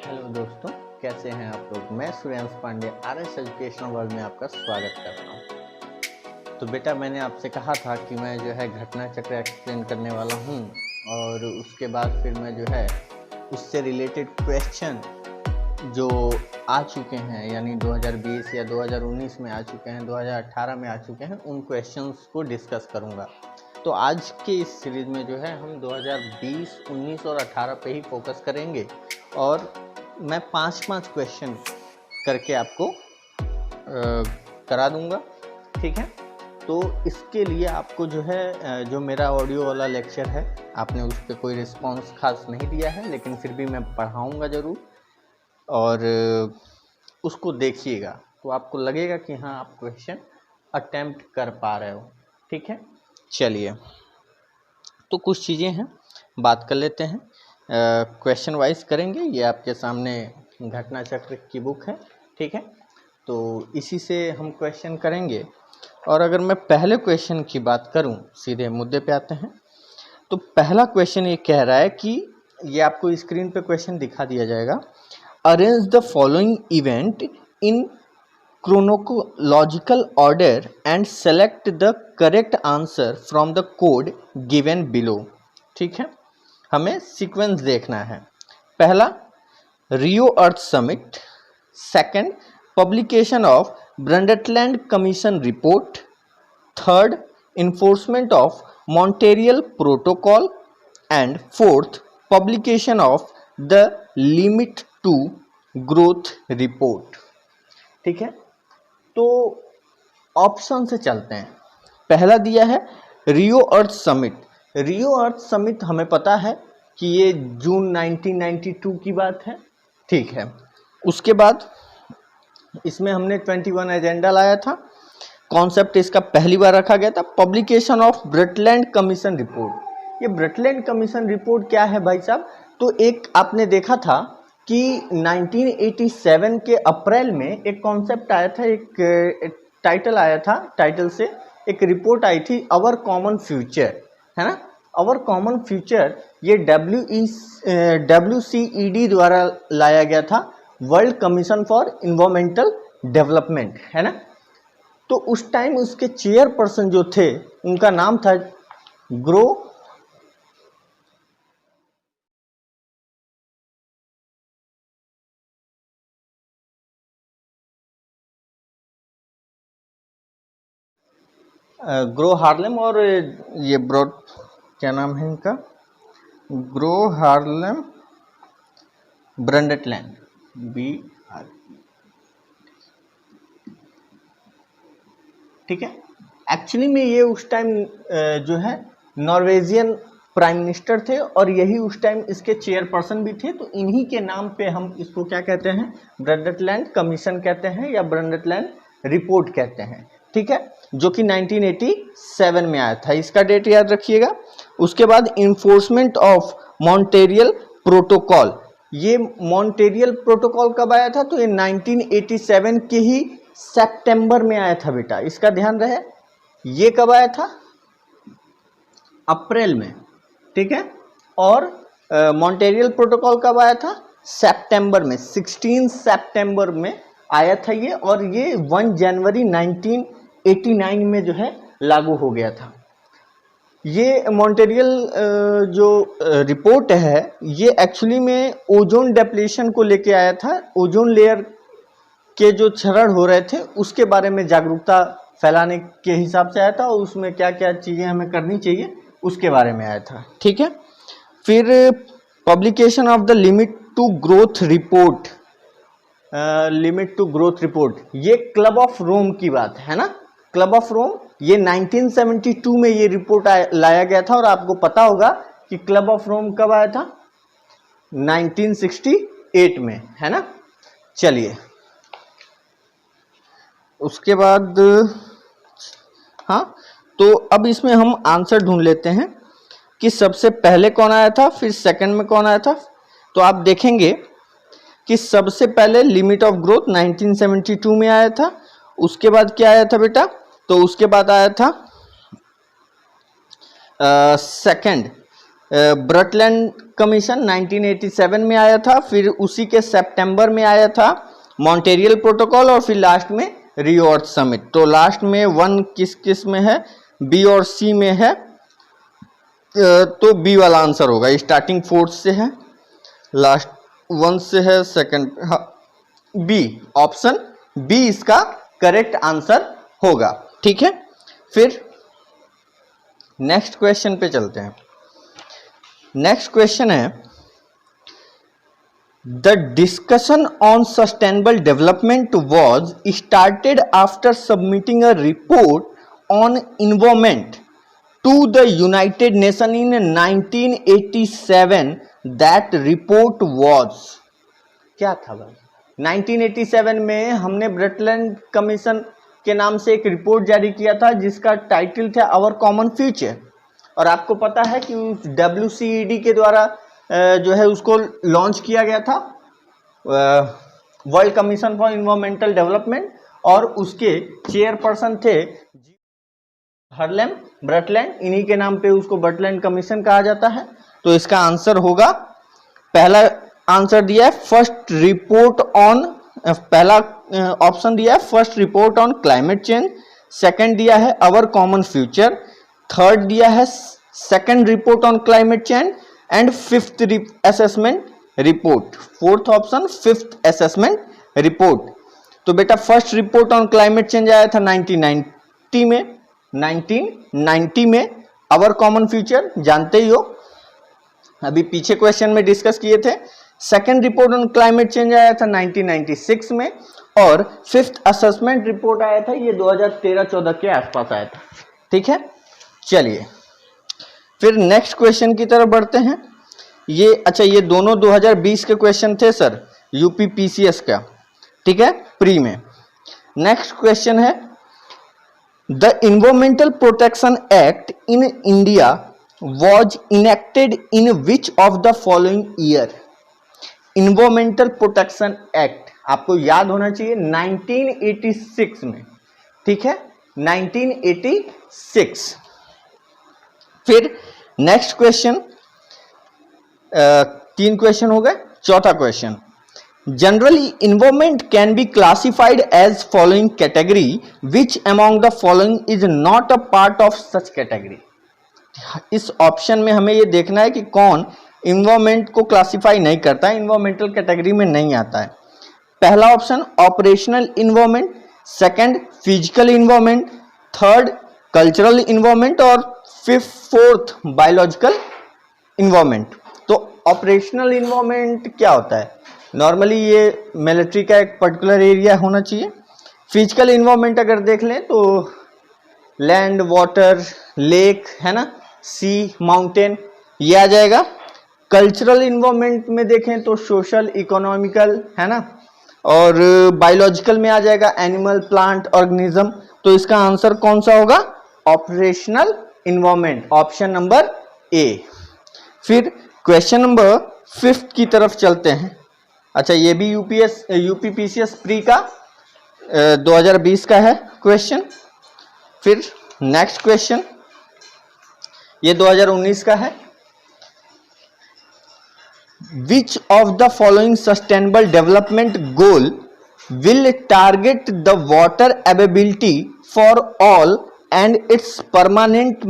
Hello दोस्तों, कैसे हैं आप लोग। मैं Surendra Pandey RS educational world में आपका स्वागत करता हूं। तो बेटा, मैंने आपसे कहा था कि मैं जो है घटना चक्र एक्सप्लेन करने वाला हूं और उसके बाद फिर मैं जो है उससे रिलेटेड क्वेश्चन जो आ चुके हैं, यानी 2020 या 2019 में आ चुके हैं, 2018 में आ चुके हैं, उन क्वेश्चंस को डिस्कस करूंगा। तो आज के इस सीरीज में जो है हम 2020, 19 और 18 पे ही फोकस करेंगे और मैं 5-5 क्वेश्चन करके आपको करा दूंगा, ठीक है। तो इसके लिए आपको जो है जो मेरा ऑडियो वाला लेक्चर है, आपने उस पर कोई रिस्पांस खास नहीं दिया है, लेकिन फिर भी मैं पढ़ाऊंगा ज़रूर और उसको देखिएगा तो आपको लगेगा कि हाँ, आप क्वेश्चन अटेम्प्ट कर पा रहे हो, ठीक है। चलिए, तो कुछ चीज़ें हैं, बात कर लेते हैं, क्वेश्चन वाइज करेंगे। ये आपके सामने घटना चक्र की बुक है, ठीक है। तो इसी से हम क्वेश्चन करेंगे। और अगर मैं पहले क्वेश्चन की बात करूं, सीधे मुद्दे पे आते हैं। तो पहला क्वेश्चन ये कह रहा है कि ये आपको स्क्रीन पे क्वेश्चन दिखा दिया जाएगा। Arrange the following event in chronological order and select the correct answer from the code given below। ठीक है, हमें सीक्वेंस देखना है। पहला, Rio Earth Summit. Second, publication of Brundtland Commission report. Third, enforcement of Montreal Protocol. And fourth, publication of the limit to growth report. ठीक है, तो option से चलते हैं। पहला दिया है रियो अर्थ समिट। रियो अर्थ समिट हमें पता है कि ये जून 1992 की बात है, ठीक है। उसके बाद इसमें हमने 21 एजेंडा लाया था। कॉन्सेप्ट इसका पहली बार रखा गया था, पब्लिकेशन ऑफ ब्रटलैंड कमीशन रिपोर्ट। ये ब्रटलैंड कमीशन रिपोर्ट क्या है भाई साहब? तो एक आपने देखा था कि 1987 के अप्रैल में एक कॉन्सेप्ट आया था, एक टाइटल आया था, टाइटल से एक रिपोर्ट आई थी, अवर कॉमन फ्यूचर, है ना। अवर कॉमन फ्यूचर ये WCED द्वारा लाया गया था, world commission for environmental development, है ना। तो उस टाइम उसके चेयरपर्सन जो थे, उनका नाम था ग्रो हार्लेम, और ये ब्रॉड, क्या नाम है इनका, ग्रो हार्लेम ब्रंडटलैंड, BR, ठीक है। एक्चुअली में ये उस टाइम जो है नॉर्वेजियन प्राइम मिनिस्टर थे और यही उस टाइम इसके चेयरपर्सन भी थे। तो इन्हीं के नाम पे हम इसको क्या कहते हैं, ब्रंडटलैंड कमीशन कहते हैं या ब्रंडटलैंड रिपोर्ट कहते हैं, ठीक है, जो कि 1987 में आया था। इसका डेट याद रखिएगा। उसके बाद इन्फोर्समेंट ऑफ मॉन्टेरियल प्रोटोकॉल। ये मॉन्टेरियल प्रोटोकॉल कब आया था? तो ये 1987 के ही सितंबर में आया था बेटा, इसका ध्यान रहे। ये कब आया था? अप्रैल में, ठीक है। और मॉन्टेरियल प्रोटोकॉल कब आया था? सितंबर में, 16 सितंबर में आया था ये, और ये 1 जनवरी 1989 में जो है लागू हो गया था। ये मॉन्टेरियल जो रिपोर्ट है, ये एक्चुअली में ओजोन डिप्लीशन को लेके आया था। ओजोन लेयर के जो क्षरण हो रहे थे उसके बारे में जागरूकता फैलाने के हिसाब से आया था, और उसमें क्या क्या चीज़ें हमें करनी चाहिए उसके बारे में आया था, ठीक है। फिर publication of the limit to growth report. Limit to growth report, ये क्लब ऑफ रोम की बात है ना। क्लब ऑफ रोम, ये 1972 में ये रिपोर्ट लाया गया था, और आपको पता होगा कि क्लब ऑफ रोम कब आया था? 1968 में, है ना। चलिए, उसके बाद हाँ, तो अब इसमें हम आंसर ढूंढ लेते हैं कि सबसे पहले कौन आया था, फिर सेकंड में कौन आया था। तो आप देखेंगे कि सबसे पहले लिमिट ऑफ ग्रोथ 1972 में आया था। उसके बाद क्या आया था बेटा? तो उसके बाद आया था सेकंड, ब्रटलैंड कमीशन 1987 में आया था, फिर उसी के सितंबर में आया था मॉन्ट्रियल प्रोटोकॉल, और फिर लास्ट में रियो अर्थ समिट। तो लास्ट में 1 किस में है, बी और सी में है, तो बी वाला आंसर होगा। स्टार्टिंग 4 से है, लास्ट 1 से है, सेकंड बी, ऑप्शन बी इसका करेक्ट आंसर होगा। ठीक है, फिर नेक्स्ट क्वेश्चन पे चलते हैं। नेक्स्ट क्वेश्चन है, the discussion on sustainable development was started after submitting a report on environment to the United Nation in 1987। That report was, क्या था भाई? 1987 में हमने ब्रटलैंड कमीशन के नाम से एक रिपोर्ट जारी किया था जिसका टाइटल था आवर कॉमन फ्यूचर। और आपको पता है कि WCED के द्वारा जो है उसको लॉन्च किया गया था, world commission for environmental development, और उसके चेयरपर्सन थे हर्लेम ब्रटलैंड। इन्हीं के नाम पे उसको ब्रटलैंड कमीशन कहा जाता है। तो इसका आंसर होगा, पहला आंसर दिया है फर्स्ट रिपोर्ट ऑन, पहला ऑप्शन दिया है first report on climate change, second दिया है अवर कॉमन फ्यूचर, थर्ड दिया है second report on climate change, and fifth assessment report, fourth option fifth assessment report. तो बेटा first report on climate change आया था 1990 में। अवर कॉमन फ्यूचर जानते ही हो, अभी पीछे क्वेश्चन में डिस्कस किए थे। Second report on climate change आया था 1996 में, और फिफ्थ असेसमेंट रिपोर्ट आया था ये 2013-14 के आसपास आया था। ठीक है, चलिए फिर नेक्स्ट क्वेश्चन की तरफ बढ़ते हैं। ये अच्छा, ये दोनों 2020 के क्वेश्चन थे सर, यूपी PCS का। ठीक है, प्री में। नेक्स्ट क्वेश्चन है, the environmental protection act in India was enacted in which of the following year? Environmental protection act आपको याद होना चाहिए 1986 में। ठीक है, 1986। फिर नेक्स्ट क्वेश्चन, 3 क्वेश्चन हो गए। चौथा question, generally environment can be classified as following category, which among the following is not a part of such category? इस ऑप्शन में हमें ये देखना है कि कौन इन्वायरमेंट को क्लासिफाई नहीं करता है, इन्वायरमेंटल कैटेगरी में नहीं आता है। पहला option operational environment, second physical environment, third cultural environment, और फोर्थ बायोलॉजिकल इन्वायरमेंट। तो ऑपरेशनल इन्वायरमेंट क्या होता है? नॉर्मली ये मिलिट्री का एक पर्टिकुलर एरिया होना चाहिए। फिजिकल इन्वायरमेंट अगर देख लें तो लैंड, वाटर, लेक है ना, सी, माउंटेन, ये आ जाएगा। कल्चरल इन्वायरमेंट में देखें तो सोशल, इकोनॉमिकल है ना, और बायोलॉजिकल में आ जाएगा एनिमल, प्लांट, ऑर्गेनिज्म। तो इसका आंसर कौन सा होगा? Operational environment, option number A. फिर क्वेश्चन नंबर 5 की तरफ चलते हैं। अच्छा, ये भी यूपी PCS प्री का 2020 का है क्वेश्चन। फिर नेक्स्ट क्वेश्चन, ये 2019 का है। Which of the following sustainable development goal will target the water availability for all and its permanent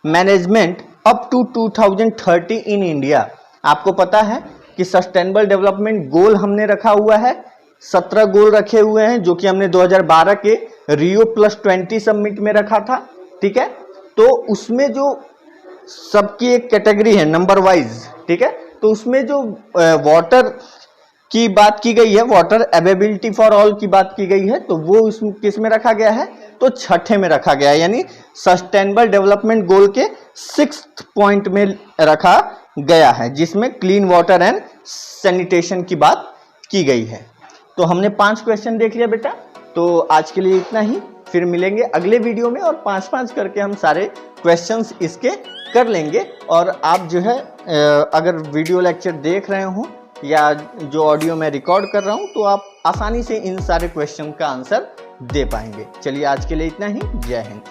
management up to 2030 in India? आपको पता है कि सस्टेनेबल डेवलपमेंट गोल हमने रखा हुआ है, 17 गोल रखे हुए हैं, जो कि हमने 2012 के Rio+20 समिट में रखा था। ठीक है, तो उसमें जो सबकी एक कैटेगरी है नंबर वाइज। ठीक है, तो उसमें जो वाटर की बात की गई है, वाटर अवेलेबिलिटी फॉर ऑल की बात की गई है, तो वो इसमें किस में रखा गया है? तो छठे में रखा गया है, यानी सस्टेनेबल डेवलपमेंट गोल के 6th पॉइंट में रखा गया है, जिसमें क्लीन वाटर एंड सैनिटेशन की बात की गई है। तो हमने 5 क्वेश्चन देख लिया बेटा। तो आज के लिए इतना ही, फिर मिलेंगे अगले वीडियो में और 5-5 करके हम सारे क्वेश्चंस इसके कर लेंगे। और आप जो है अगर वीडियो लेक्चर देख रहे हो या जो ऑडियो मैं रिकॉर्ड कर रहा हूं, तो आप आसानी से इन सारे क्वेश्चन का आंसर दे पाएंगे। चलिए आज के लिए इतना ही। जय हिंद।